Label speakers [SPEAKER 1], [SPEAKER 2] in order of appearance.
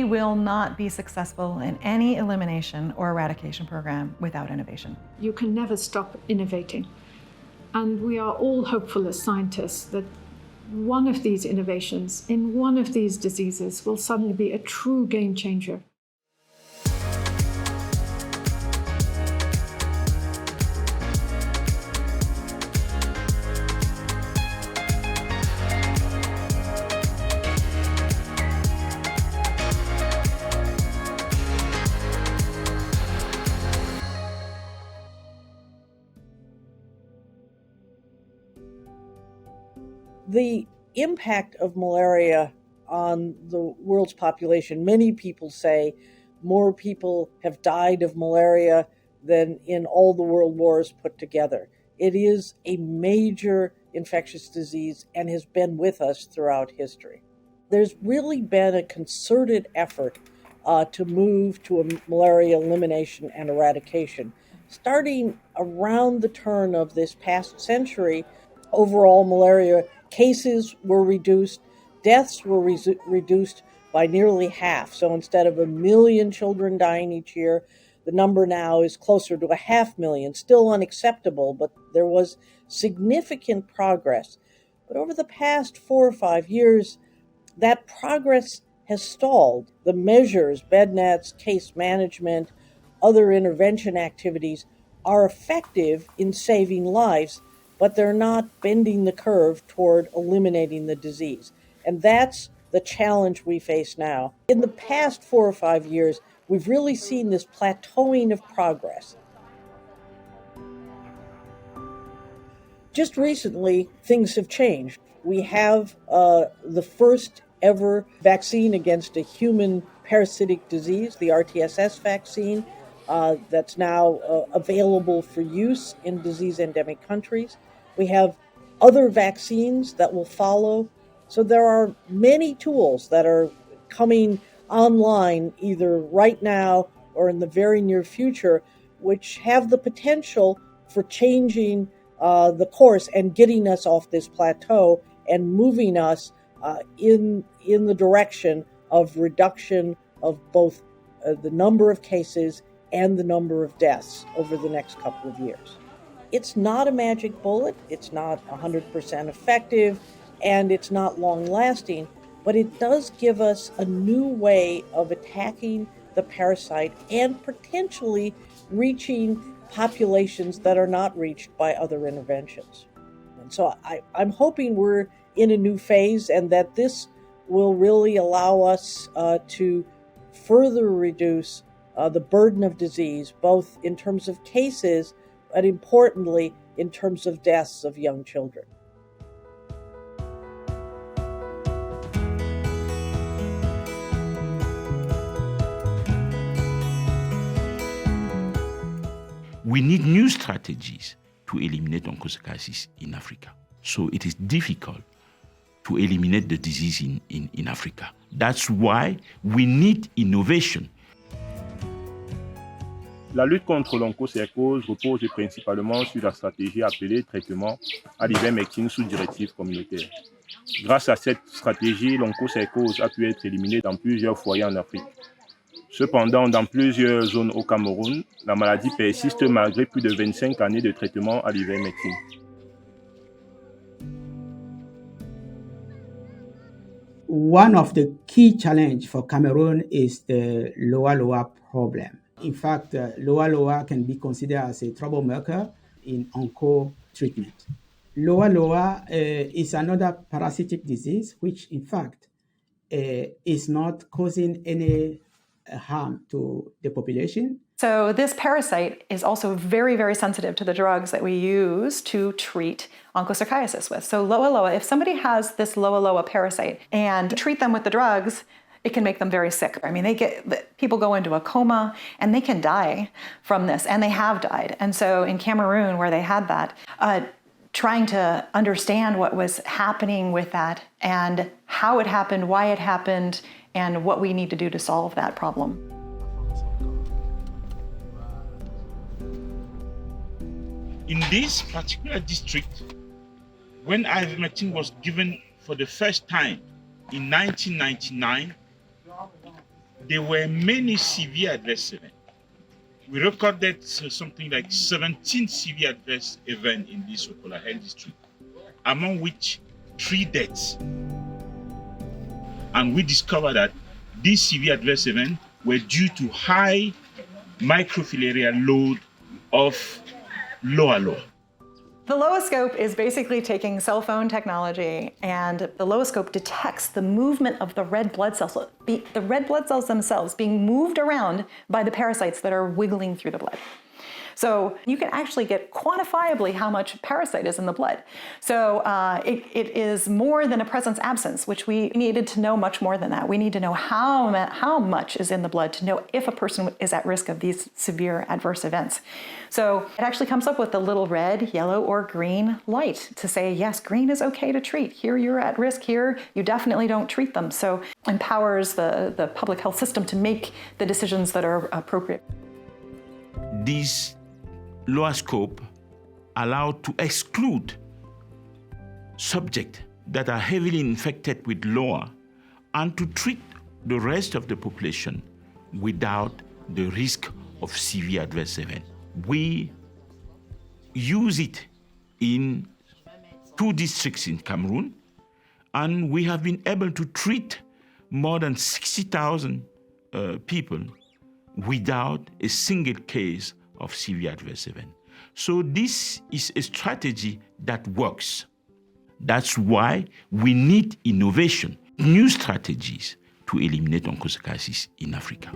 [SPEAKER 1] will not be successful in any elimination or eradication program without innovation.
[SPEAKER 2] You can never stop innovating. And we are all hopeful as scientists that one of these innovations in one of these diseases will suddenly be a true game changer.
[SPEAKER 3] The impact of malaria on the world's population, many people say more people have died of malaria than in all the world wars put together. It is a major infectious disease and has been with us throughout history. There's really been a concerted effort to move to a malaria elimination and eradication. Starting around the turn of this past century, overall malaria cases were reduced, deaths were reduced by nearly half. So instead of 1 million children dying each year, the number now is closer to 500,000. Still unacceptable, but there was significant progress. But over the past 4 or 5 years, that progress has stalled. The measures, bed nets, case management, other intervention activities are effective in saving lives, but they're not bending the curve toward eliminating the disease. And that's the challenge we face now. In the past 4 or 5 years, we've really seen this plateauing of progress. Just recently, things have changed. We have the first ever vaccine against a human parasitic disease, the RTS S vaccine, that's now available for use in disease endemic countries. We have other vaccines that will follow. So there are many tools that are coming online either right now or in the very near future, which have the potential for changing the course and getting us off this plateau and moving us in the direction of reduction of both the number of cases and the number of deaths over the next couple of years. It's not a magic bullet, it's not 100% effective, and it's not long-lasting, but it does give us a new way of attacking the parasite and potentially reaching populations that are not reached by other interventions. And so I'm hoping we're in a new phase and that this will really allow us to further reduce the burden of disease, both in terms of cases, but importantly, in terms of deaths of young children.
[SPEAKER 4] We need new strategies to eliminate oncocercosis in Africa. So it is difficult to eliminate the disease in Africa. That's why we need innovation.
[SPEAKER 5] La lutte contre l'oncocercose repose principalement sur la stratégie appelée traitement à l'ivermectine sous directive communautaire. Grâce à cette stratégie, l'oncocercose a pu être éliminée dans plusieurs foyers en Afrique. Cependant, dans plusieurs zones au Cameroun, la maladie persiste malgré plus de 25 années de traitement à l'ivermectine.
[SPEAKER 6] One of the key challenges for Cameroon is the loa problem. In fact, loa can be considered as a troublemaker in onco treatment. Loa is another parasitic disease, which in fact is not causing any harm to the population.
[SPEAKER 1] So this parasite is also very, very sensitive to the drugs that we use to treat onchocerciasis with. So loa, if somebody has this loa parasite and treat them with the drugs, it can make them very sick. I mean, people go into a coma and they can die from this, and they have died. And so in Cameroon, where they had that, trying to understand what was happening with that and how it happened, why it happened, and what we need to do to solve that problem.
[SPEAKER 4] In this particular district, when ivermectin was given for the first time in 1999, there were many severe adverse events. We recorded something like 17 severe adverse events in this Sokola Health District, among which 3 deaths. And we discovered that these severe adverse events were due to high microfilarial load of LoaScope.
[SPEAKER 1] The LoaScope is basically taking cell phone technology, and the LoaScope detects the movement of the red blood cells, the red blood cells themselves being moved around by the parasites that are wiggling through the blood. So you can actually get quantifiably how much parasite is in the blood. So it is more than a presence-absence, which we needed to know much more than that. We need to know how much is in the blood to know if a person is at risk of these severe adverse events. So it actually comes up with a little red, yellow, or green light to say, yes, green is okay to treat. Here you're at risk, here you definitely don't treat them. So empowers the public health system to make the decisions that are appropriate.
[SPEAKER 4] This LoaScope allowed to exclude subjects that are heavily infected with Loa and to treat the rest of the population without the risk of severe adverse events. We use it in 2 districts in Cameroon, and we have been able to treat more than 60,000 people without a single case of severe adverse event. So this is a strategy that works. That's why we need innovation, new strategies to eliminate oncocercosis in Africa.